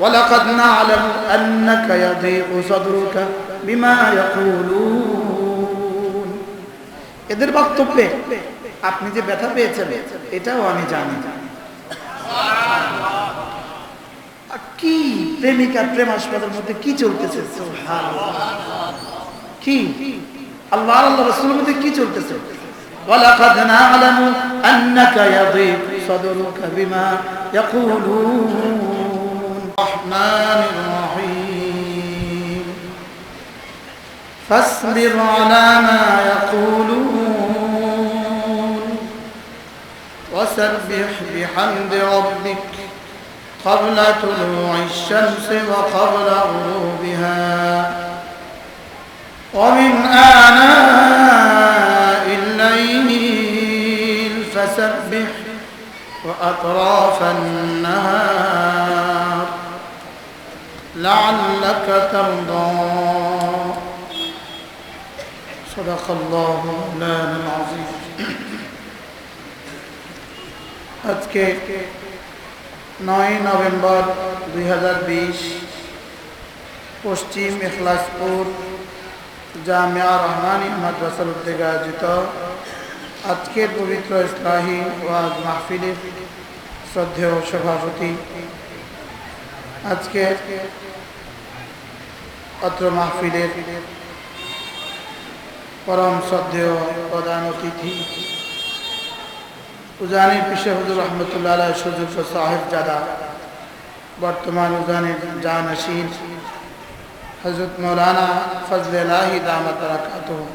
ওয়ালাকাদ না'লামু আন্নাকা ইয়াযীকু সাদরুকা বিমা ইয়াকুলুন। এদের বক্তব্যে আপনি যে ব্যথা পেয়েছেন এটাও আমি জানি। কি প্রেমিকা প্রেমাস্পদের মধ্যে কি চলতেছে, কি আল্লাহ আল্লাহ রাসূলের মধ্যে কি চলতেছে? ওয়ালাকাদ না'লামু আন্নাকা ইয়াযীকু সাদরুকা বিমা ইয়াকুলুন। রহমানির রহিম ফাসবির আলা মা ইয়াকুলুন ওয়াসাব্বিহ বিহামদি রাব্বিক قبل طلوع الشمس وقبل غروبها ومن آناء الليل فسبح وأطراف النهار لعلك ترضى صدق الله مولانا العظيم। আজকে 9 নভেম্বর 2020 পশ্চিম ইখলাসপুর জামিয়া রহমানিয়া মাদ্রাসার উদ্যোগে আয়োজিত আজকের পবিত্র ইসলাহি ওয়াজ মাহফিলের শ্রদ্ধেয় সভাপতি, আজকে অত্র মাহফিলের পরম শ্রদ্ধেয় প্রধান অতিথি উজানির পিশে হুজুর রহমতুল্লাহ আলাইহি সুযোগ্য সাহেব জাদা, বর্তমান উজানির জানশীন হযরত মাওলানা ফজলে ইলাহি দামাত বারাকাতুহু।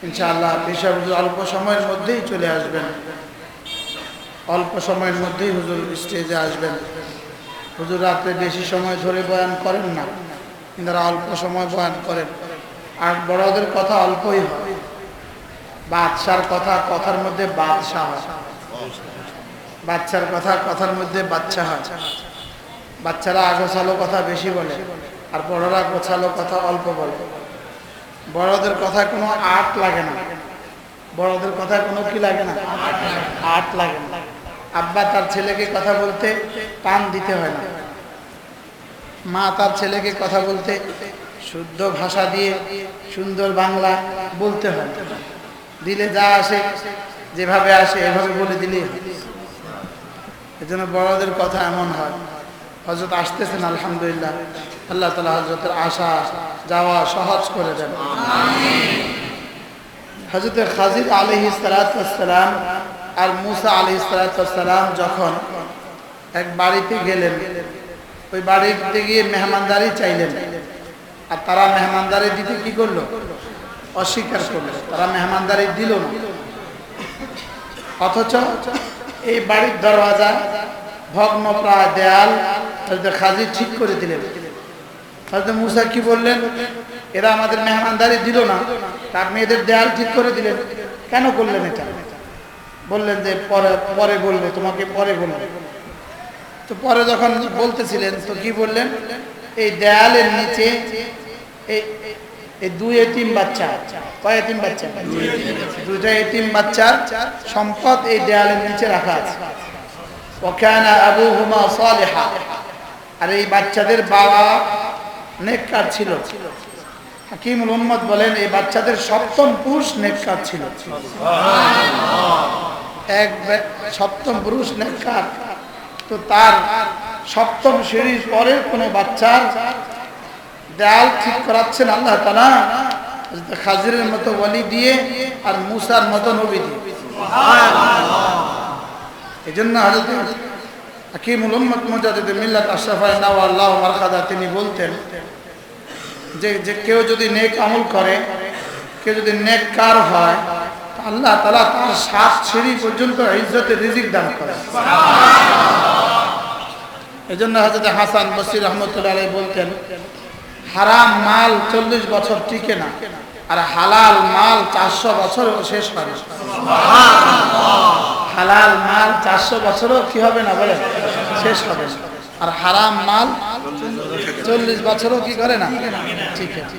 ইনশাআল্লাহ পিশে হুজুর অল্প সময়ের মধ্যেই চলে আসবেন, অল্প সময়ের মধ্যেই হুজুর স্টেজে আসবেন। হুজুর রাতে বেশি সময় ধরে বয়ান করেন না, ইনারা অল্প সময় বয়ান করেন। আর বড়দের কথা অল্পই হয়, বাদশার কথা কথার মধ্যে বাদশাহ হয়, বাচ্চার কথা কথার মধ্যে বাচ্চা হয়। বাচ্চারা আগোছালো কথা বেশি বলে, আর বড়রা গোছালো কথা অল্প বলে। বড়দের কথা কোনো আট লাগে না, বড়দের কথা কোনো কি লাগে না, আট লাগে না। আব্বা তার ছেলেকে কথা বলতে টান দিতে হয় না, মা তার ছেলেকে কথা বলতে শুদ্ধ ভাষা দিয়ে সুন্দর বাংলা বলতে হয়। দিলে যা আসে, যেভাবে আসে এভাবে বলে দিলে। এজন্য বড়দের কথা এমন হয়। হযরত আসতেছেন, আলহামদুলিল্লাহ, আল্লাহ তাআলা হযরতের আসা যাওয়া সহজ করে দেন। হযরত খাজির আলাইহিস সালাতু ওয়াস সালাম আর মুসা আলাইহিস সালাতু ওয়াস সালাম যখন এক বাড়িতে গেলেন, ওই বাড়িতে গিয়ে মেহমানদারি চাইলেন, আর তারা মেহমানদারি দিতে কি করলো? অস্বীকার করলো, তারা মেহমানদারি দিল না। অথচ এই বাড়ির দরওয়াজা ভগ্ন প্রায় দেয়াল হযরত খাজির ঠিক করে দিলেন। হযরত মুসা কি বললেন? এরা আমাদের মেহমানদারি দিল না, আপনি এদের দেয়াল ঠিক করে দিলেন, কেন করলেন এটা? বললেন যে পরে পরে বলবে, তোমাকে পরে বলবে। তো পরে যখন বলতেছিলেন তো কি বললেন? এই দেয়ালের নিচে এই দুই এতিম বাচ্চা, কয় এতিম বাচ্চা? দুইটা এতিম বাচ্চার সম্পদ এই দেয়ালের নিচে রাখা আছে। ওয়াকানা আবুহুমা সালিহা, আর এই বাচ্চাদের বাবা নেককার ছিল। হাকিমুল উম্মত বলেন এই বাচ্চাদের সপ্তম পুরুষ নেককার ছিল। এক সপ্তম পুরুষ নেককার, তো তার সপ্তম সিঁড়ির পরের কোনো বাচ্চার দেয়াল ঠিক করাচ্ছেন আল্লাহ তাআলা খাজিরের মতো ওলি দিয়ে আর মুসার মতো নবী দিয়ে। এই জন্য হযরত হাকিমুল উম্মত মুজাদ্দিদ মিল্লাত আশরাফায়ে নাওয়াল্লাহু মারকাদা তিনি বলতেন যে কেউ যদি নেক আমল করে, কেউ যদি নেককার হয়, আল্লাহ তাআলা তার 7 সিঁড়ি পর্যন্ত ইজ্জতের রিজিক দান করেন। এজন্য হযরত হাসান বসরি রাহমাতুল্লাহ আলাইহি বলতেন, হারাম মাল 40 বছর টিকে না, আর হালাল মাল 400 বছরও শেষ হয় না। হালাল মাল 400 বছরও কি হবে না, বলে শেষ হবে না। আর হারাম মাল 40 বছরও কি করে না, ঠিক আছে।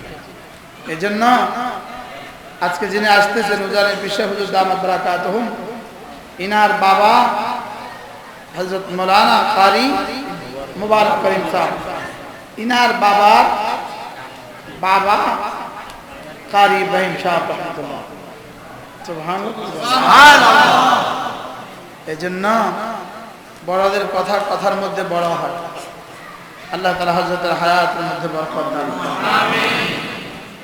এজন্য আজকে যিনি আসতেছেন উজানের পিশে হুজুর দামাত বারাকাতুহুম, ইনার বাবা হযরত মাওলানা কারি মুবারক করিম সাহেব, ইনার বাবা কারি ইব্রাহিম সাহেব রহমাতুল্লাহ। সুবহানাল্লাহ। এজন্য বড়দের কথার মধ্যে বড় হয়। আল্লাহ তাআলা হযরতের হায়াতের মধ্যে বরকত দান করুন। আমিন।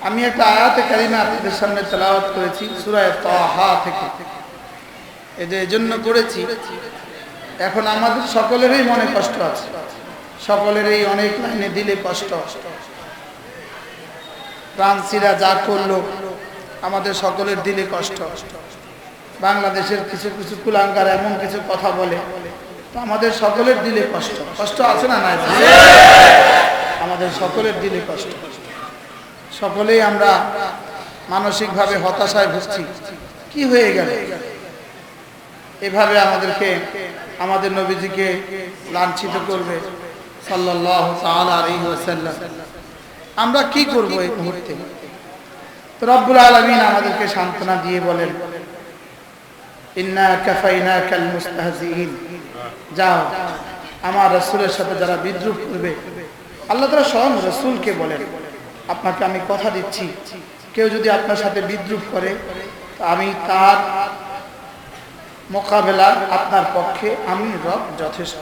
আমি একটা আয়াতে কারিমা আপনাদের সামনে তেলাওয়াত করেছি সূরা তাহা থেকে। এজন্য করেছি, এখন আমাদের সকলেরই মনে কষ্ট আছে, সকলেরই অনেক লাইনে দিলে কষ্ট। ফ্রান্সিরা যা করলো আমাদের সকলের দিলে কষ্ট। বাংলাদেশের কিছু কিছু কুলাঙ্গার এমন কিছু কথা বলে, তো আমাদের সকলের দিলে কষ্ট। কষ্ট আছে না নাই? আমাদের সকলের দিলে কষ্ট। সকলেই আমরা মানসিকভাবে হতাশায় ভুগছি। কি হয়ে গেল? এভাবে আমাদেরকে আমাদের নবীজিকে লাঞ্ছিত করবে সাল্লাল্লাহু তাআলা আলাইহি ওয়াসাল্লাম। আমরা কি করব এই মুহূর্তে? তো রব্বুল আলামিন আমাদেরকে সান্ত্বনা দিয়ে বলেন, ইন্না কাফাইনাকাল মুস্তাহজিইন। যাও, আমার রাসূলের সাথে যারা বিদ্রূপ করবে, আল্লাহ তাআলা স্বয়ং রাসূলকে বলেন, আপনাকে আমি কথা দিচ্ছি, কেউ যদি আপনার সাথে বিদ্রূপ করে, তো আমি তার মোকাবেলা আপনার পক্ষে আমি রব যথেষ্ট।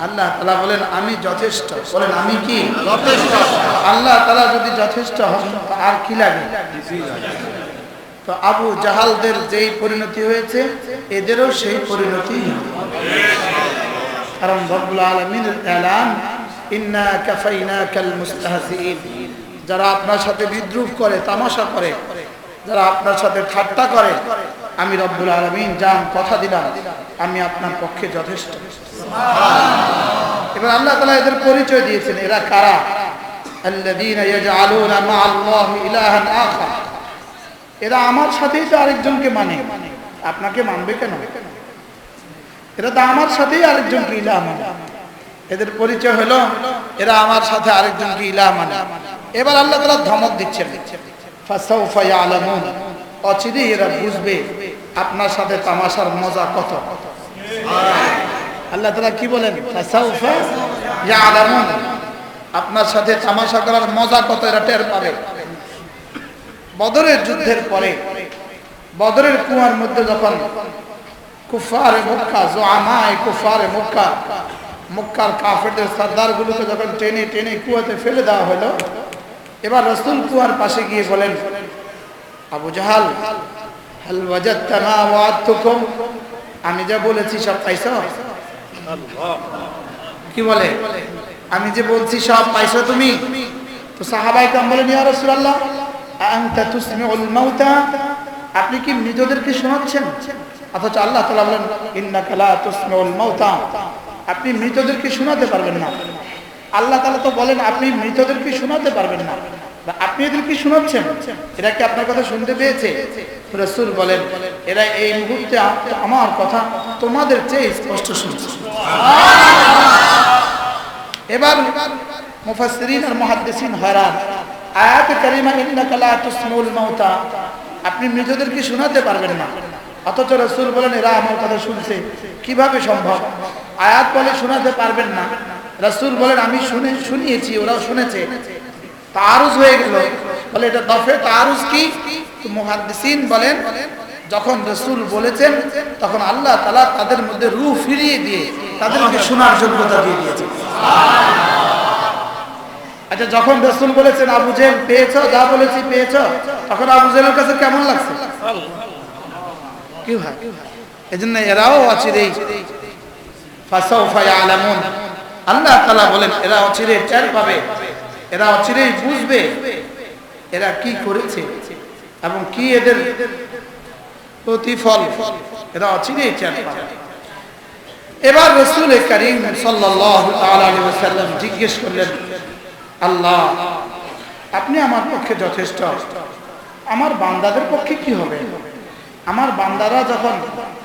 আল্লাহ তাআলা বলেন আমি যথেষ্ট। বলেন আমি কি যথেষ্ট? আল্লাহ তাআলা যদি যথেষ্ট হন আর কি লাগে? তো আবু জাহালদের যেই পরিণতি হয়েছে এদেরও সেই পরিণতি, কারণ রব্বুল আলামিনের এলান ইন্না কাফাইনাকাল মুস্তাহজিইন। যারা আপনার সাথে বিদ্রূপ করে, তামাশা করে, যারা আপনার সাথে ঠাট্টা করে, আমি রব্বুল আলামিন জান কথা দিলাম আমি আপনার পক্ষে যথেষ্ট। এবার আল্লাহ তাআলা এদের পরিচয় দিয়েছেন, এরা কারা? আল্লাযীনা ইয়াজআলুনা মা'আল্লাহি ইলাহান আখার। এরা আমার সাথেই তো আরেকজনকে মানে, আপনাকে মানবে কেন? এরা তো আমার সাথেই আরেকজনকে ইলাহ মানে। এদের পরিচয় হলো এরা আমার সাথে আরেকজনকে ইলাহ মানে। এবার আল্লাহ তাআলা ধমক দিচ্ছেন, ফাসাউফা ইয়ালামুন। অচিরেই এরা বুঝবে আপনার সাথে তামাশার মজা কত। আল্লাহ তাআলা কি বলেন? ফাসাউফা ইয়ালামুন। আপনার সাথে তামাশা করার মজা কত এরা টের পাবে। বদরের যুদ্ধের পরে বদরের কুয়ার মধ্যে যখন কুফারে মক্কা, জুআমায়ে কুফারে মক্কা, মক্কার কাফেরদের সরদারগুলোকে যখন টেনে টেনে কুয়াতে ফেলে দেওয়া হলো, এবার রাসূল কুয়ার পাশে গিয়ে বলেন, আবু জাহাল হাল ওয়াজাদতা মা ওয়া'আদতুকুম। আমি যা বলেছি সব পাইছো? কি বলে? আমি যে বলছি সব পাইছো তুমি? তো সাহাবায়ে কেরাম বলেন, ইয়া রাসূলুল্লাহ আনতা তুসমিউল মাউতা। আপনি কি মৃতদেরকে শোনাচ্ছেন? অথচ আল্লাহ তাআলা বলেন ইন্নাকা লা তুসমিউল মাউতা। আপনি মৃতদেরকে শোনাতে পারবেন না। আল্লাহ তাআলা তো বলেন আপনি মৃতদেরকে শোনাতে পারবেন না, আপনি এদেরকে শোনাচ্ছেন। এরা কি আপনার কথা শুনতে পেয়েছে? রাসূল বলেন এরা এই মুহূর্তে আমার কথা তোমাদের চেয়ে স্পষ্ট শুনছে। এবার মুফাসসিরিন আর মুহাদ্দিসিন হয়রান, আয়াতে কারিমা ইন্নাকা লা তুসমিউল মাউতা, আপনি মৃতদেরকে শোনাতে পারবেন না, অথচ রাসূল বলেন এরা আমার কথা শুনছে, কিভাবে সম্ভব? আয়াত বলে শোনাতে পারবেন না, রাসূল বলেন আমি শুনিয়েছি, ওরাও শুনেছে। তাআরুজ হয়ে গেল। বলে এটা দফে তাআরুজ কি? তো মুহাদ্দিসিন বলেন যখন রাসূল বলেছেন তখন আল্লাহ তাআলা তাদের মধ্যে রূহ ফিরিয়ে দিয়ে তাদেরকে শোনার যোগ্যতা দিয়ে দিয়েছেন। আচ্ছা, যখন রাসূল বলেছেন আবু জেহেল পেয়েছো, যা বলেছি পেয়েছো, তখন আবু জেহেলের কাছে কেমন লাগছে? কি ভাই? এজন্য এরাও অচিরেই ফাসাউফা ইয়ালামুন। আল্লাহ তাআলা বলেন এরা অচিরেই টের পাবে, এরা অচিরেই বুঝবে এরা কি করেছে এবং কি এদের প্রতিফল, এরা অচিরেই টের পাবে। এবার রাসূল কারীম সাল্লাল্লাহু তাআলা আলাইহি ওয়াসাল্লাম জিজ্ঞেস করলেন, আল্লাহ আপনি আমার পক্ষে যথেষ্ট, আমার বান্দাদের পক্ষে কি হবে? আমার বান্দারা যখন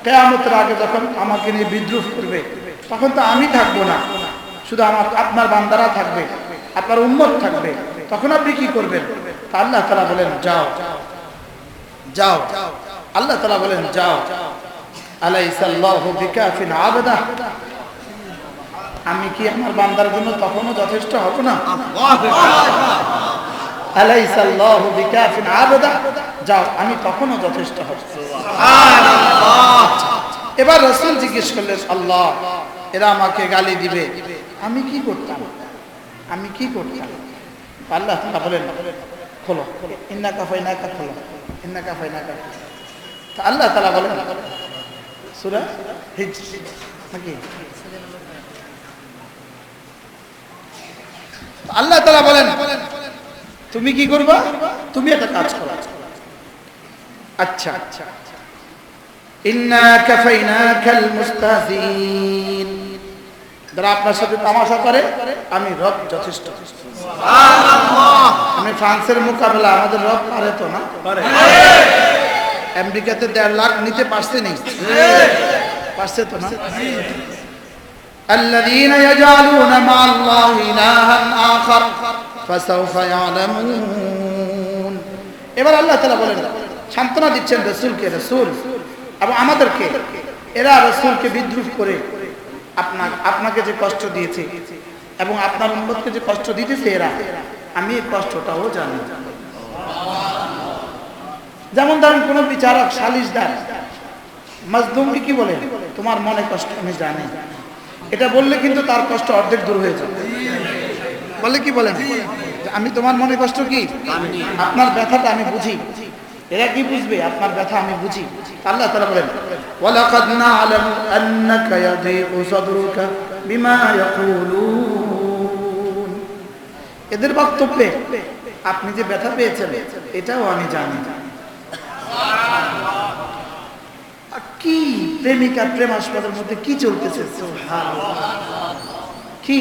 কিয়ামতের আগে যখন আমাকে নিয়ে বিদ্রূপ করবে তখন তো আমি থাকবো না, শুধু আপনার বান্দারা থাকবে, আপনার উম্মত থাকবে, তখন আপনি কি করবেন? আল্লাহ তাআলা বলেন যাও যাও। আল্লাহ তাআলা বলেন যাও। আলাইসাল্লাহু বিকাফিন আবদা। আমি কি আমার বান্দার জন্য তখনও যথেষ্ট হব না? আলাইসা আল্লাহু বিকাফিন আবদা, যাও আমি তখনও যথেষ্ট হব। এবার রাসূল জিজ্ঞেস করলেন, আল্লাহ এরা আমাকে গালি দিবে, আমি কি করতাম? আমি কি করতাম? আল্লাহ তাআলা বলেন, খোলো, ইন্না কাফাইনাকা, খোলো, ইন্না কাফাইনাকা। তো আল্লাহ তাআলা বলেন সূরা হিজর নাকি, আল্লাহ তাআলা বলেন তুমি কি করবা? তুমি একটা কাজ করো। আচ্ছা, ইন্না কাফাইনাকাল মুস্তাহজিন, যারা আপনার সাথে তামাশা করে আমি রব যথেষ্ট। সুবহানাল্লাহ। আমি ফ্রান্সের মোকাবেলা আমাদের রব পারে তো না? পারে। আমেরিকাতে 1.5 লাখ নিতে পারছে নি? পারছে তো না? الذين يجعلون مع الله إلها آخر فسوف يعلمون। এবার আল্লাহ তাআলা বলেন, সান্ত্বনা দিচ্ছেন রাসূলকে, রাসূল এবং আমাদেরকে, এরা রাসূলকে বিদ্রুপ করে আপনাকে যে কষ্ট দিয়েছে এবং আপনার উম্মতকে যে কষ্ট দিতেছে এরা, আমি এই কষ্টটাও জানি। যেমন ধরেন কোন বিচারক, সালিশদার মাজলুমকে কি বলে, তোমার মনে কষ্ট আমি জানি, এটা বললে কিন্তু তার কষ্ট অর্ধেক দূর হয়ে যাবে। বলে কি বলেন, আমি তোমার মনে কষ্ট কি, আপনার ব্যথাটা আমি বুঝি। এরা কি বুঝবে? আপনার ব্যথা আমি বুঝি। আল্লাহ তাআলা বলেন, ওয়ালাকাদ না'লামু আন্নাকা ইয়াযীকু সাদরুকা বিমা ইয়াকুলুন। এদের বক্তব্যে আপনি যে ব্যথা পেয়েছেন এটাও আমি জানি। কি প্রেমিকা প্রেমাস্পদের মধ্যে কি চলতেছে, সুবহানাল্লাহ, কি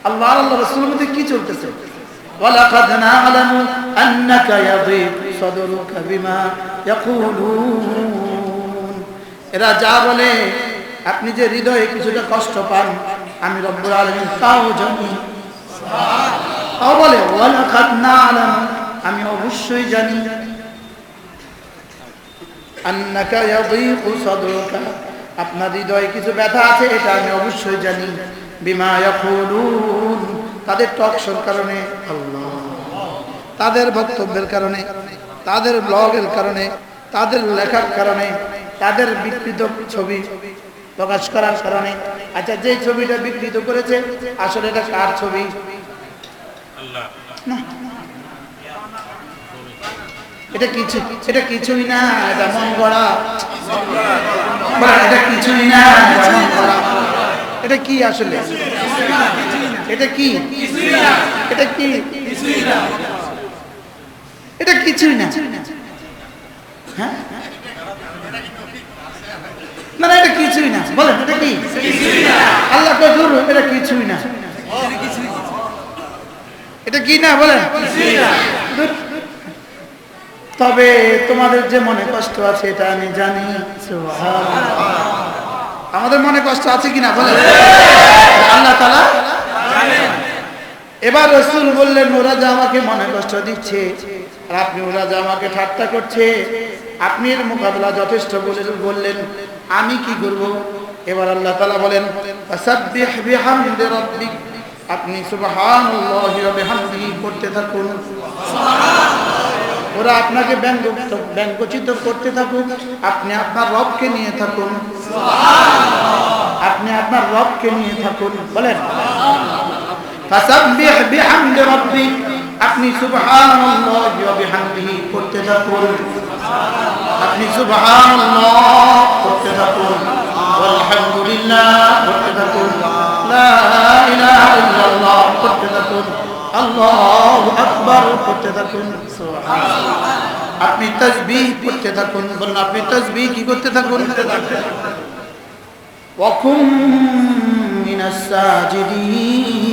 আল্লাহ আল্লাহ রাসূলের মধ্যে কি চলতেছে। ওয়ালাকাদ না'লামু আন্নাকা ইয়াযীকু সাদরুকা বিমা ইয়াকুলুন। এরা যা বলে আপনি যে হৃদয়ে কিছুটা কষ্ট পান, আমি রব্বুল আলামিন তাও জানি। তাও বলে ওয়ালাকাদ না'লামু, আমি অবশ্যই জানি, আন্নাকা ইয়াযীকু সাদরুকা, আপনার হৃদয়ে কিছু ব্যথা আছে এটা আমি অবশ্যই জানি, বিমা ইয়াকুলুন, তাদের টকশোর কারণে, আল্লাহ, তাদের বক্তব্যের কারণে, তাদের ব্লগের কারণে, তাদের লেখার কারণে, তাদের বিকৃত ছবি প্রকাশ করার কারণে। আচ্ছা, যে ছবিটা বিকৃত করেছে আসলে এটা কার ছবি? আল্লাহ না, এটা কিছুই না, এটা মন গড়া। এটা কিছুই না, এটা কি আসলে? এটা কি? এটা কি? এটা কিছুই না। হ্যাঁ না, এটা কিছুই না, বলেন এটা কি? আল্লাহ কয় দূর, এটা কিছুই না। এটা কি না বলেন? তবে তোমাদের যে মনে কষ্ট আছে এটা আমি জানি। সুবহানাল্লাহ। আমাদের মনে কষ্ট আছে কিনা বলেন? আল্লাহ তাআলা জানেন। এবার রাসূল বললেন, ওরা যে আমাকে মনে কষ্ট দিচ্ছে আর আপনি, ওরা যে আমাকে ঠাট্টা করছে, আপনি এর মোকাবেলা যথেষ্ট বললেন, আমি কি করব? এবার আল্লাহ তাআলা বলেন, ফাসাব্বিহ বিহামদি রাব্বিক, আপনি সুবহানাল্লাহি ওয়া বিহামদিহি করতে থাকুন। ওরা আপনাকে ব্যঙ্গচিত করতে থাকুন, আপনি আপনার রবকে নিয়ে থাকুন। আপনি আপনার রবকে নিয়ে থাকুন, বলেন ফাসাব্বিহ বিহামদি রাব্বিক, আপনি সুবহানাল্লাহি ওয়া বিহামদিহি করতে থাকুন। আপনি সুবহানাল্লাহ করতে থাকুন, আলহামদুলিল্লাহ করতে থাকুন, লা ইলাহা ইল্লাল্লাহ করতে থাকুন, আল্লাহু আকবার করতে থাকুন। সুবহানাল্লাহ। আপনি তাসবিহ করতে থাকুন, বলুন আপনি তাসবিহ কি করতে থাকুন? ওয়া কুম মিনাস সাজিদিন,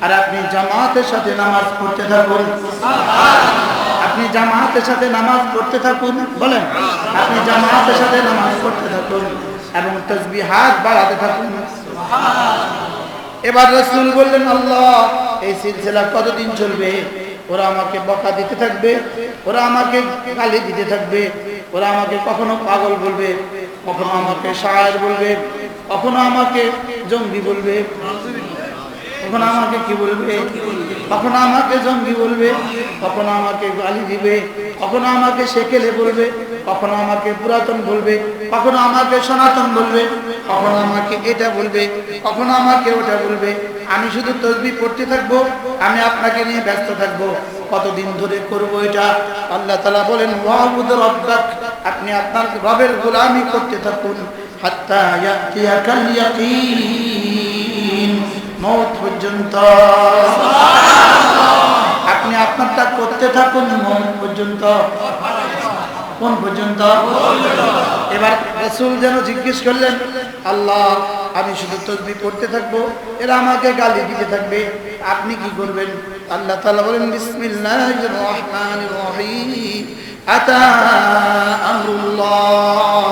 আর আপনি জামাতের সাথে নামাজ পড়তে থাকুন। আপনি জামাতের সাথে নামাজ পড়তে থাকুন, বলেন আপনি জামাতের সাথে নামাজ পড়তে থাকুন এবং তাসবিহাত বাড়াতে থাকুন। এবার রাসূল বললেন, আল্লাহ এই সিলসিলা কতদিন চলবে? ওরা আমাকে বকা দিতে থাকবে, ওরা আমাকে গালি দিতে থাকবে, ওরা আমাকে কখনো পাগল বলবে, কখনো আমাকে শায়ের বলবে, কখনো আমাকে জঙ্গি বলবে, কখনো আমাকে কি বলবে, কখনো আমাকে জঙ্গি বলবে, কখনো আমাকে গালি দিবে, কখনো আমাকে সেকেলে বলবে, কখনো আমাকে পুরাতন বলবে, কখনো আমাকে সনাতন বলবে, কখনো আমাকে এটা বলবে, কখনো আমাকে ওটা বলবে। আমি শুধু তাসবিহ পড়তে থাকবো, আমি আপনাকে নিয়ে ব্যস্ত থাকবো। কতদিন ধরে করব এটা? আল্লাহ তাআলা বলেন ওয়াবুদ রাব্বাক, আপনি আপনার রবের গোলামি করতে থাকুন হাত্তা ইয়াতিয়াকাল ইয়াকিন, মওত পর্যন্ত। আপনি আপনারটা করতে থাকুন মওত পর্যন্ত। কোন পর্যন্ত? এবার রাসূল যেন জিজ্ঞেস করলেন, আল্লাহ আমি শুধু তাসবিহ পড়তে থাকবো, এরা আমাকে গালি দিতে থাকবে, আপনি কি করবেন? আল্লাহ তাআলা বলেন বিসমিল্লাহির রহমানির রহিম, আতা আমরুল্লাহ,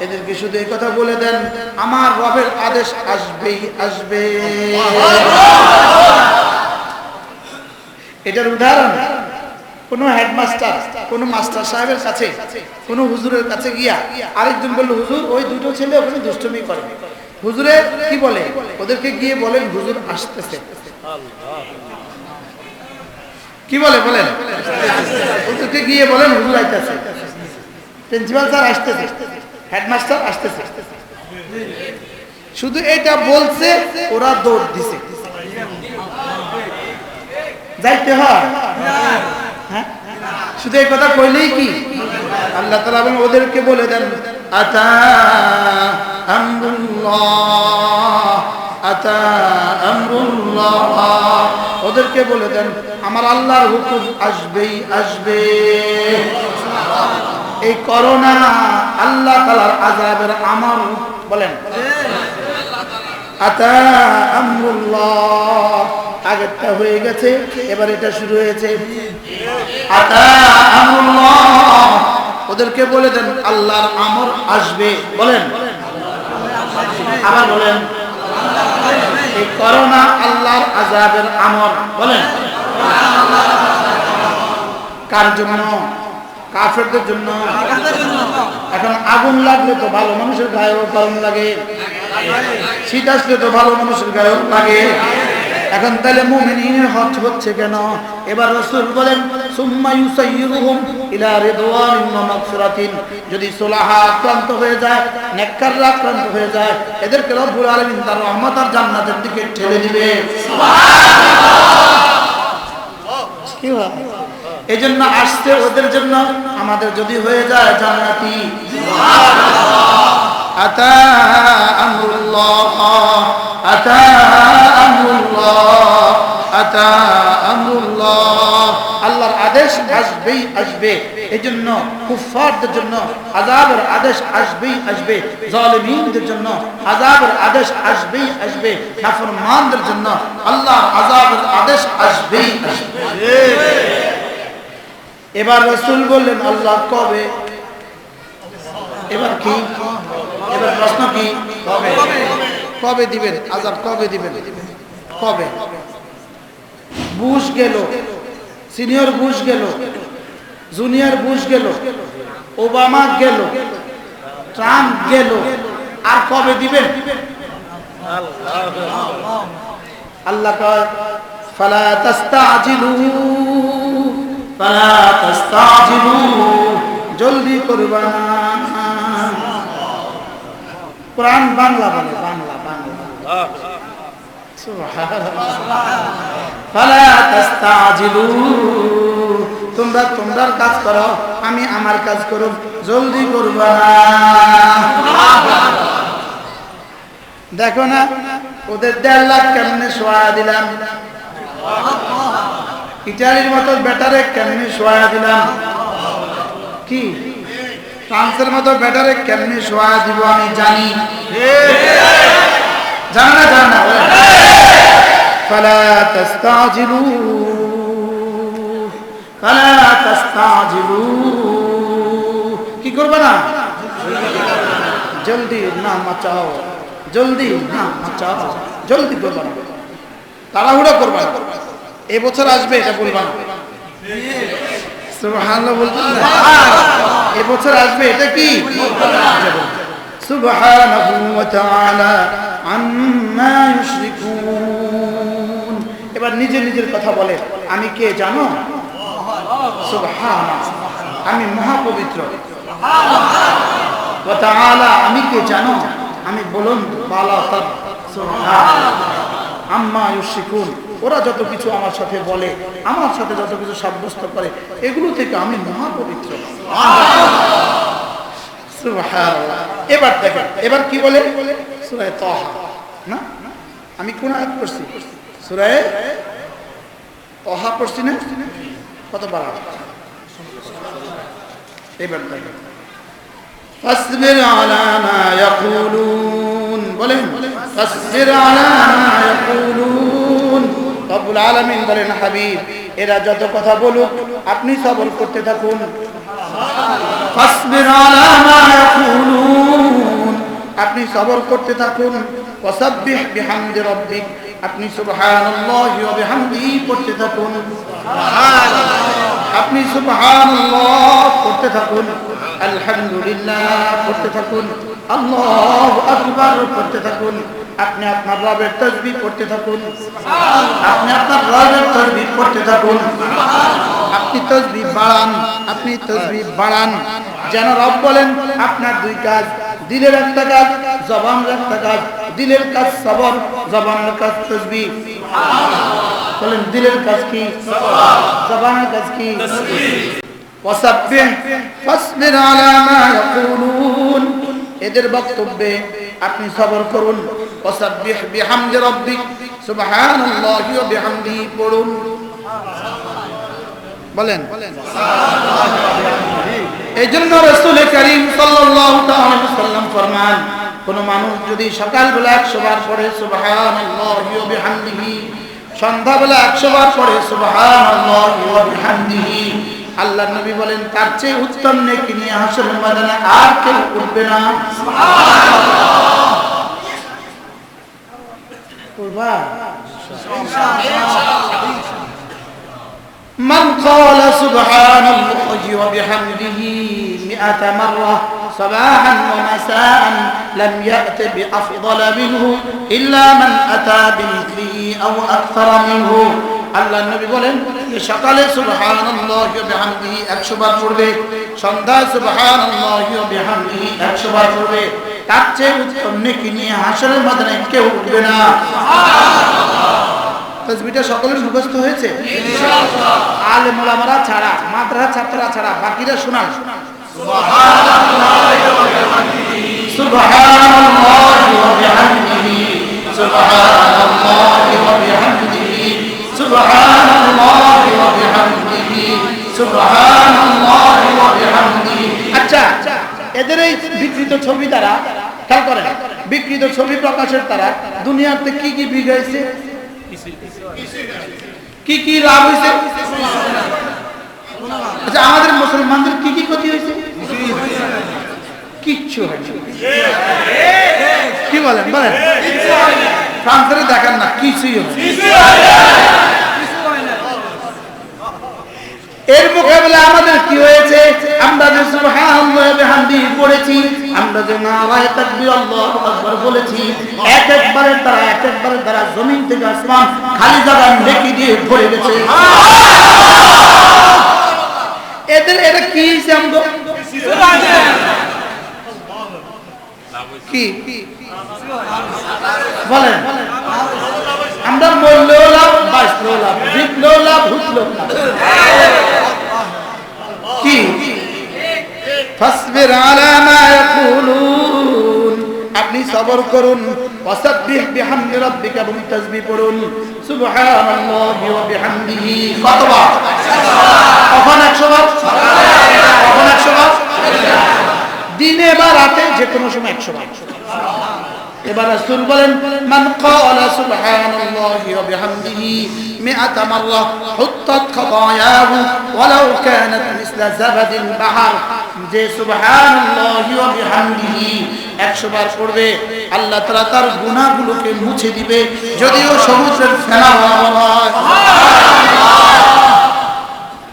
এদেরকে শুধু এই কথা বলে দেন আমার রবের আদেশ আসবেই আসবে। এটার উদাহরণ কোন হেডমাস্টার কোন মাস্টার সাহেবের কাছে কোন হুজুরের কাছে গিয়া আরেকজন বলল, হুজুর ওই দুটো ছেলে ওখানে দুষ্টুমি করে, হুজুরে কি বলে? ওদেরকে গিয়ে বলেন হুজুর আসতেছে। কি বলে বলেন? ওদেরকে গিয়ে বলেন হুজুর আইতেছে, প্রিন্সিপাল স্যার আসতেছে, হেডমাস্টার আসতেছে। শুধু এটা বলছে, ওরা দৌড় দিছে। যাইতে হয়? হ্যাঁ, শুধু এই কথা কইলেই কি? আল্লাহ তাআলা বলেন ওদেরকে বলে দেন আতা আমরুল্লাহ, আতা আমরুল্লাহ, ওদেরকে বলে দেন আমার আল্লাহর হুকুম আসবেই আসবে। এই করোনা আল্লাহ তাআলার আযাবের আমল। বলেন আতা আমরুল্লাহ, আগেরটা হয়ে গেছে, এবার এটা শুরু হয়েছে। আতা আমরুল্লাহ, ওদেরকে বলে দেন আল্লাহর আমর আসবে। বলেন আবার বলেন, এই করোনা আল্লাহর আযাবের আমর। বলেন কার জন্য? কাফেরদের জন্য। এখন আগুন লাগলে তো ভালো মানুষের গায়েও গরম লাগে, শীত আসলে তো ভালো মানুষের গায়েও লাগে। এখন তাহলে মুমিনের হচ্ছে কেন? এবার রাসূল বলেন সুম্মা ইউসাইয়িরুহুম ইলা রিদওয়ানিন ওয়া মাগফিরাতিন, যদি সুলাহা আক্রান্ত হয়ে যায়, নেককাররা আক্রান্ত হয়ে যায়, এদেরকে রব্বুল আলামিন তার রহমত আর জান্নাতের দিকে ঠেলে দিবে। সুবহানাল্লাহ। কি হয়? এজন্য আসছে ওদের জন্য, আমাদের যদি হয়ে যায় জান্নাতি। সুবহানাল্লাহ। আতা আমরুল্লাহ, আতা আমরুল্লাহ, আতা আমরুল্লাহ, আল্লাহর আদেশ আসবেই আসবে। এজন্য কুফফারদের জন্য আযাবের আদেশ আসবেই আসবে, জালিমিনদের জন্য আযাবের আদেশ আসবেই আসবে, নাফরমানদের জন্য আল্লাহর আযাবের আদেশ আসবেই আসবে। এবার রাসূল বললেন আল্লাহ কবে? এবার কি? এবার প্রশ্ন কি? কবে? কবে দিবেন আযাব? কবে দিবেন? কবে? বুশ গেল, সিনিয়র বুশ গেল, জুনিয়র বুশ গেল, ওবামা গেল, ট্রাম্প গেল, আর কবে দিবেন? আল্লাহ কয় ফালা তাস্তাজিলু, ফালা তাস্তাজিলু, জলদি করবা না। কোরআন বাংলা বলে, বাংলা বাংলা। সুবহানাল্লাহ। ফালা তাস্তাজিলু, তোমরা তোমার কাজ করো, আমি আমার কাজ করব, জলদি করবা না। দেখো না ওদের 1.5 লাখ কেমনে শোয়া দিলাম, ইটালির মতো ব্যাটারে কেমনে শোয়া দিলাম, কি ফ্রান্সের মতো ব্যাটারে কেমনে শোয়া দিব আমি জানি। জানা না জানা? ফালা তাস্তাজিলু, ফালা তাস্তাজিলু, কি করবে না? জলদি না মাচাও, জলদি না মাচাও, জলদি করবে না, তাড়াহুড়া করবে না। এবছর আসবে এটা বলবা না। সুবহানাল্লাহ বলতে এবছর আসবে এটা কি? সুবহানাহু ওয়া তাআলা আম্মা ইউশরিকুন। এবার নিজে নিজের কথা বলে, আমি কে জানো? সুবহানাল্লাহ, আমি মহাপবিত্র। ওয়া তাআলা, আমি কে জানো? আমি বলুন বালা তার। সুবহানাল্লাহ, আম্মা ইউশরিকুন, ওরা যত কিছু আমার সাথে বলে, আমার সাথে যত কিছু সাব্যস্ত করে, এগুলো থেকে আমি মহাপবিত্র। সুবহানাল্লাহ। এবার দেখেন, এবার কি বলে? সূরা তাহা না, আমি কোন আয়াত পড়ছি? সূরা তাহা পড়ছি না? কতবার? এবার দেখেন, ফাসবির আলা মা ইয়াকুলুন, বলেন ফাসবির আলা মা ইয়াকুলুন। রব্বুল আলামিন বলেন, হাবিব, এরা যত কথা বলুক আপনি সবর করতে থাকুন। ফাসবির আলা মা ইয়াকুলুন, আপনি সবর করতে থাকুন। ওয়াসাব্বিহ বিহামদি রাব্বিক, আপনি সুবহানাল্লাহি ওয়া বিহামদিহি পড়তে থাকুন। আপনি সুবহানাল্লাহ পড়তে থাকুন, আলহামদুলিল্লাহ পড়তে থাকুন, আল্লাহু আকবার পড়তে থাকুন। আপনি আপনার রবের তাসবিহ পড়তে থাকুন, আপনি আপনার রবের তাসবিহ পড়তে থাকুন। আপনি তাসবিহ বাড়ান, আপনি তাসবিহ বাড়ান, যেন রব বলেন আপনার দুই কাজ, দিলের একটা কাজ, জবানের একটা কাজ। দিলের কাজ সবর, জবানের কাজ তাসবিহ। বলেন দিলের কাজ কি? জবানের কাজ কি? ওয়াসাব্বিহ ফাসবির আলা মা ইয়াকুলুন, এদের বক্তব্যে আপনি সবর করুন। ওয়াসাব্বিহ বিহামদি রাব্বিক, সুবহানাল্লাহি ওয়া বিহামদিহি পড়ুন। বলেন এই জন্য রাসূল করিম সাল্লাল্লাহু তাআলা সাল্লাম ফরমান, কোন মানুষ যদি সকালবেলা 100 বার পড়ে সুবহানাল্লাহি ওয়া বিহামদিহি, সন্ধ্যাবেলা 100 বার পড়ে সুবহানাল্লাহি ওয়া বিহামদিহি, আল্লাহর নবী বলেন তার চেয়ে উত্তম নেকি নিয়ে হাসরের ময়দানে আর কেউ উঠবে না। সুবহানাল্লাহ। পড়বা من قال سبحان الله وبحمده 100 مرة صباحا ومساء لم يأت بأفضل منه إلا من أتى بمثله أو أكثر منه। আল্লাহ নবী বলেন যে সকালে সুবহানাল্লাহি ওয়া বিহামদিহি 100 বার পড়বে, সন্ধ্যায় সুবহানাল্লাহি ওয়া বিহামদিহি 100 বার পড়বে, তার চেয়ে উত্তম নেকি নিয়ে হাসরের ময়দানে কেউ উঠবে না। তাসবিহটা সকলের মুখস্থ হয়েছে ইনশাআল্লাহ। আলেম ওলামারা ছাড়া, মাদ্রাসা ছাত্ররা ছাড়া বাকিরা শোনান। সুবহানাল্লাহি ওয়া বিহামদিহি, সুবহানাল্লাহি ওয়া বিহামদিহি, সুবহানাল্লাহি ওয়া বিহামদিহি, সুবহানাল্লাহি ওয়া বিহামদিহি, সুবহানাল্লাহি ওয়া বিহামদিহি। আচ্ছা, এদের এই বিকৃত ছবি দ্বারা খেয়াল করেন, বিকৃত ছবি প্রকাশের দ্বারা দুনিয়াতে কি কি বিগড়েছে, কি কি লাভ হয়েছে? আচ্ছা, আমাদের মুসলমানদের কি কি ক্ষতি হয়েছে? কিচ্ছু হয়নি। কি বলেন বলেন? ফ্রান্সে দেখেন না, কিছুই হয়নি। এর মোকাবেলা আমাদের কি হয়েছে? আমরা যে সুবহানাল্লাহি ওয়া বিহামদিহি পড়েছি, আমরা যে নারায়ে তাকবীর আল্লাহু আকবার বলেছি, এক একবারের দ্বারা জমিন থেকে আসমান খালি জায়গা নেকি দিয়ে ভরে গেছে। এদের এটা কি হইছে? আমগো কি বলেন? আমরা মূল্যও লাভ, বাঁচলেও লাভ, জিতলেও লাভ, হুতলেও লাভ। কি ফাসবির আলা মা ইয়াকুলুন, আপনি সবর করুন। ওয়াসাব্বিহ বিহামদি রাব্বিকা, এবং তাসবিহ পড়ুন সুবহানাল্লাহি ওয়া বিহামদিহি। কতবার? কখন 100 বার? কখন 100 বার? দিনে বা রাতে, যে কোনো সময় 100 বার। এবার রাসূল বলেন, মান ক্বালা সুবহানাল্লাহি ওয়া বিহামদিহি 100 মাররা হুত্তাত খাতায়াহু ওয়ালাউ কানাত মিসলা যাবাদিল বাহর, যে সুবহানাল্লাহি ওয়া বিহামদিহি 100 বার পড়বে, আল্লাহ তাআলা তার গুনাহগুলোকে মুছে দিবে, যদিও সমুদ্রের ফেনা হয়।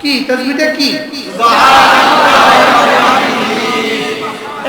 কি তাসবিহটা কি? সুবহানাল্লাহি ওয়া বিহামদিহি।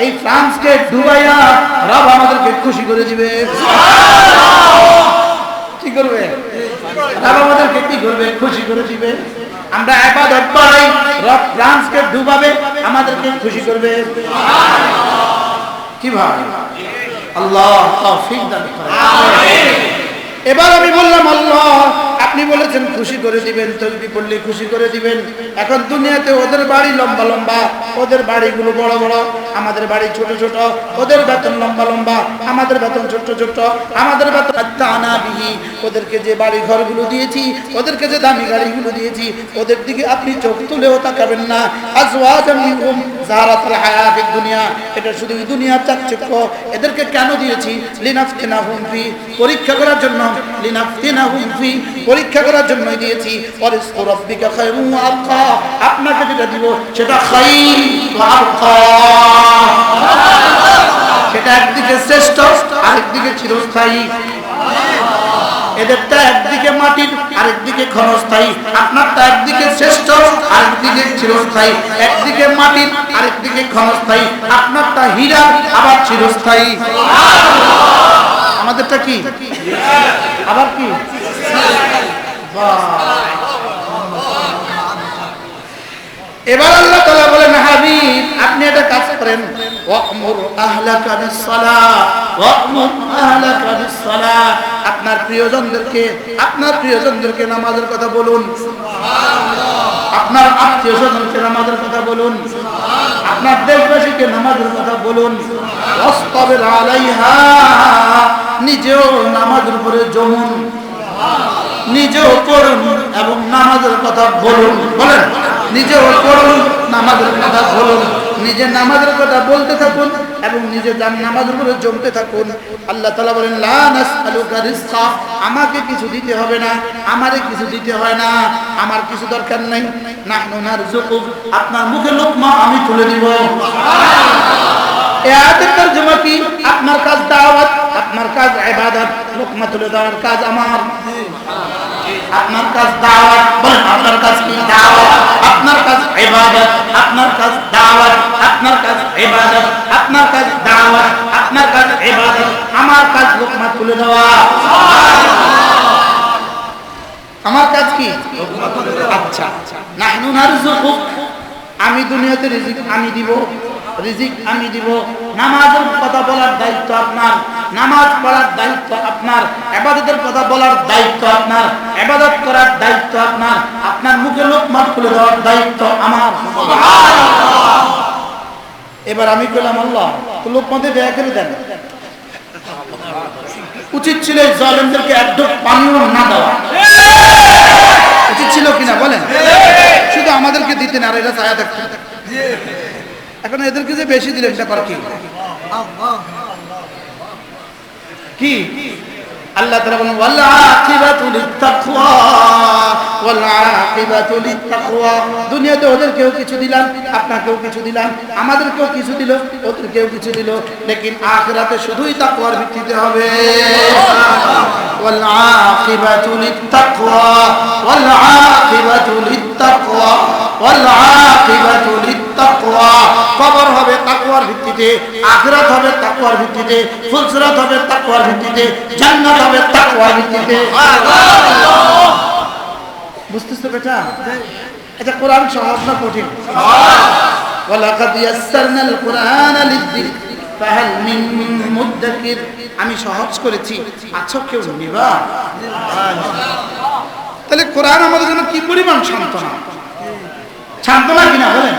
এই ফ্রান্সকে ডুবাইয়া রব আমাদেরকে খুশি করে দিবে। কি করবে? রব আমাদেরকে কি করবে? খুশি করে দিবে। আমরা ইবাদত করি, রব ফ্রান্সকে ডুবাবে, আমাদেরকে খুশি করবে। কি ভাই? আল্লাহ তৌফিক দান করেন। আমিন। এবার আমি বললাম আল্লাহ আপনি বলেছেন খুশি করে দিবেন, তাসবিহ পড়লে খুশি করে দিবেন। এখন দুনিয়াতে ওদের বাড়ি লম্বা লম্বা, ওদের বাড়িগুলো বড় বড়, আমাদের বাড়ি ছোট ছোট, ওদের বেতন লম্বা লম্বা, আমাদের বেতন ছোট ছোট, আমাদের বেতন আত্তানাবিহি, ওদেরকে যে বাড়ি ঘরগুলো দিয়েছি, ওদেরকে যে দামি গাড়িগুলো দিয়েছি, ওদের দিকে আপনি চোখ তুলেও তাকাবেন না। আজওয়াজাম মিনহুম যারাতুল হায়াতিদ দুনিয়া, এটা শুধু দুনিয়ার চাকচিক্য। এদেরকে কেন দিয়েছি? লিনাফতিনাহুম ফি, পরীক্ষা করার জন্য। লিনাফতিনাহুম ফি, পরীক্ষা করার জন্যই দিয়েছি। ওয়ারিজকু রাব্বিকা খায়রুন ওয়া আবকা, আপনাকে যেটা দিব সেটা খায়র ওয়া আবকা, সেটা একদিকে শ্রেষ্ঠ আরেকদিকে চিরস্থায়ী। এদেরটা একদিকে মাটির আরেকদিকে ক্ষণস্থায়ী, আপনারটা একদিকে শ্রেষ্ঠ আরেকদিকে চিরস্থায়ী। একদিকে মাটির আরেকদিকে ক্ষণস্থায়ী, আপনারটা হীরা আবার চিরস্থায়ী। আমাদেরটা কি আবার কি? এবার আল্লাহ তাআলা বলেন হাবিব আপনি একটা কাজ করেন, ওয়া'মুর আহলাকা বিস-সালাহ, ওয়া'মুর আহলাকা বিস-সালাহ, আপনার প্রিয়জনদেরকে নামাজের কথা বলুন। সুবহানাল্লাহ। আপনার আত্মীয়স্বজনকে নামাজের কথা বলুন। সুবহানাল্লাহ। আপনার দেশবাসীকে নামাজের কথা বলুন। ওয়াসতাবির আলাইহা, নিজেও নামাজের উপরে জমুন, নিজেও পড়ুন এবং নামাজের কথা বলুন। বলেন নিজেও পড়ুন, নামাজের কথা বলুন। নিজে নামাজের কথা বলতে থাকুন এবং নিজে নামাজের উপরে জমতে থাকুন। আল্লাহ তাআলা বলেন লা নাসআলুকা রিজকা, আমাকে কিছু দিতে হবে না, আমারে কিছু দিতে হয় না, আমার কিছু দরকার নাই। নাহনু নারযুকুক, আপনার মুখে লোকমা আমি তুলে দিব। সুবহানাল্লাহ। এই আয়াতের তরজমা কি? আপনার কাজ দাওয়াত, আপনার কাজ ইবাদত, লোকমা তুলে দেওয়ার কাজ আমার। আপনার কাজ দাওয়াত, বলেন আপনার কাজ কি? দাওয়াত। আপনার কাজ ইবাদত, আপনার কাজ দাওয়াত, আপনার কাজ ইবাদত, আপনার কাজ দাওয়াত, আপনার কাজ ইবাদত, আমার কাজ লোকমা তুলে দেওয়া। আমার কাজ কি? আচ্ছা, নাহনু নারযুকুক, আমি দুনিয়াতে রিজিক আমি দিব, রিজিক আমি দিব। নামাজের কথা বলার দায়িত্ব আপনার, নামাজ পড়ার দায়িত্ব আপনার, ইবাদতের কথা বলার দায়িত্ব আপনার, ইবাদত করার দায়িত্ব আপনার, আপনার মুখে লোকমা তুলে দেওয়ার দায়িত্ব আমার। সুবহানাল্লাহ। এবার আমি বললাম আল্লাহ তো লোকমাতে দয়া করে দেন। উচিত ছিল জালেমদেরকে এক ঢোক পানিও না দেওয়া, উচিত ছিল কিনা বলেন? শুধু আমাদেরকে দিতেন আর এরা ছায়া থাকতেন। এখন এদেরকে যে বেশি দিলেন এটা করা কি? কি আল্লাহ তাআলা বলেন ওয়াল আকিবাতু লিত-তাকওয়া, ওয়াল আকিবাতু লিত-তাকওয়া। দুনিয়াতে ওদেরকেও কিছু দিলাম, আপনাকেও কিছু দিলাম, আমাদেরকেও কিছু দিল, ওদেরকেও কিছু দিল, লেকিন আখিরাতে শুধুই তাকওয়ার ভিত্তিতে হবে। ওয়াল আকিবাতু লিত-তাকওয়া, ওয়াল আকিবাতু লিত-তাকওয়া, ওয়াল আকিবাতু লিত-তাকওয়া। কবর হবে তাকওয়ার ভিত্তিতে, আখিরাত হবে তাকওয়ার ভিত্তিতে, ফুলসিরাত হবে তাকওয়ার ভিত্তিতে, জান্নাত হবে তাকওয়ার ভিত্তিতে। সুবহানাল্লাহ। বুঝতেছো বেটা? এটা কোরআন সহজ না কঠিন? ওয়ালাকাদ ইয়াসসারনাল কুরআনা লিয-যিকর ফাহাল মিন মুদ্দাকির, আমি সহজ করেছি, আচ্ছা কেউ নিবা? তাহলে কোরআন আমাদের জন্য কি পরিমাণ সান্ত্বনা, সান্ত্বনা কিনা বলেন?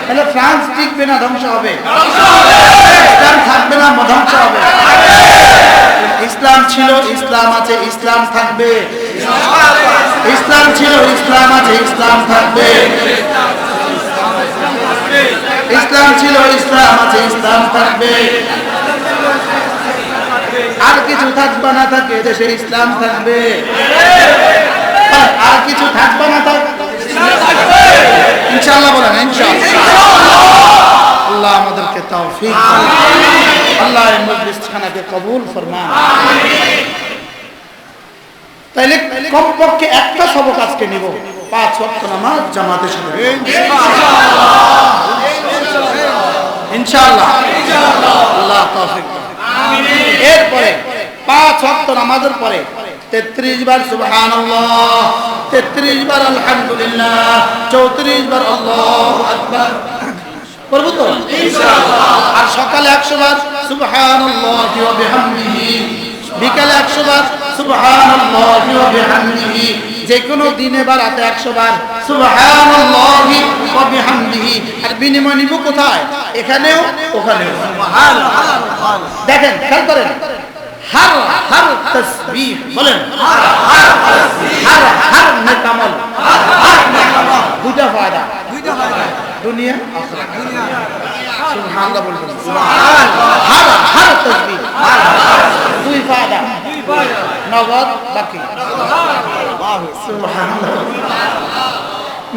তাহলে ফ্রান্স টিকবে না ধ্বংস হবে? ইসলাম থাকবে না ধ্বংস হবে? ইসলাম ছিল, ইসলাম আছে, ইসলাম থাকবে। ইসলাম ছিল, ইসলাম আছে, ইসলাম থাকবে। ইসলাম ছিল, ইসলাম আছে, ইসলাম থাকবে। আর কিছু থাকবে না থাকে দেশে ইসলাম থাকবে। আর কিছু থাকবে না থাকে ইনশাআল্লাহ বলেন ইনশাআল্লাহ। আল্লাহ আমাদেরকে তৌফিক দান, আল্লাহ এই মজলিসখানাকে কবুল ফরমান। তাইলে কমপক্ষে একটা সবক আজকে নিব, 5 ওয়াক্ত নামাজ জামাতের সাথে ইনশাআল্লাহ আল্লাহ তৌফিক আমিন। এরপরে 5 ওয়াক্ত নামাজের পরে 33 বার সুবহানাল্লাহ, 33 বার আলহামদুলিল্লাহ, 34 বার আল্লাহু আকবার করব তো ইনশাআল্লাহ। আর সকালে 100 বার সুবহানাল্লাহি ওয়া বিহামদিহি, বিকালে 100 বার সুবহানাল্লাহি ওয়া বিহামদিহি, যে কোনো দিনে বা রাতে 100 বার সুবহানাল্লাহি ওয়া বিহামদিহি। আর বিনিময় নিব কোথায়? এখানেও ওখানেও। সুবহানাল্লাহ। দেখেন খেয়াল করেন, হর হর তাসবিহ বলেন, হর হর তাসবিহ, হর হর নেকামল, হর হর নেকামল, দুইটা ফায়দা, দুনিয়া আখিরাত। সুবহানাল্লাহ বলবেন, সুবহানাল্লাহ। হর হর তাসবিহ, দুই ফায়দা, নগদ বাকি। সুবহানাল্লাহ।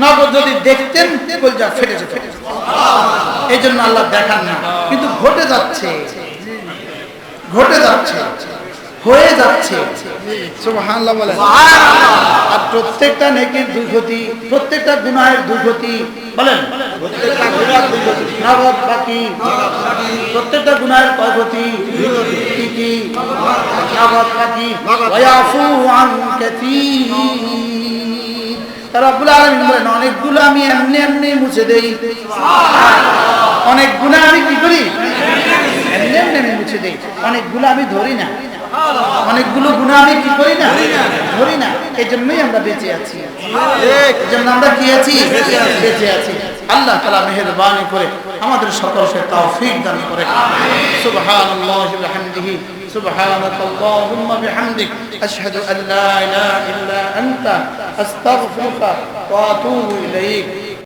নগদ যদি দেখতেন কলজা ফেটে যেত, এই জন্য আল্লাহ দেখান না, কিন্তু ঘটে যাচ্ছে, ঘটে যাচ্ছে, হয়ে যাচ্ছে। সুবহানাল্লাহ বলেন। আর প্রত্যেকটা নেকির দুর্গতি, প্রত্যেকটা গুনাহের দুর্গতি বলেন, প্রত্যেকটা গুনাহের দুর্গতি নগদ বাকি, প্রত্যেকটা গুনাহের কয়গতি কি কি নগদ বাকি। ওয়ায়াফু আন কাসীর। রব্বুল আলামিন বলেন, অনেকগুলো আমি এমনি এমনি মুছে দেই, অনেক গুনাহ আমি কি করি এমনি এমনি আমি মুছে দেই, অনেকগুলো আমি ধরি না, অনেকগুলো গুনাহ আমি কি করি না ধরি না। এই জন্যই আমরা বেঁচে আছি, এই জন্য আমরা কি আছি বেঁচে আছি। আল্লাহ তাআলা মেহেরবানি করে আমাদের সকলকে তৌফিক দান করে। সুবহানাল্লাহি ওয়া বিহামদিহি, সুবহানাকাল্লাহুম্মা বিহামদিক, আশহাদু আল লা ইলাহা ইল্লা আনতা, আস্তাগফিরুকা ওয়া আতুবু ইলাইক।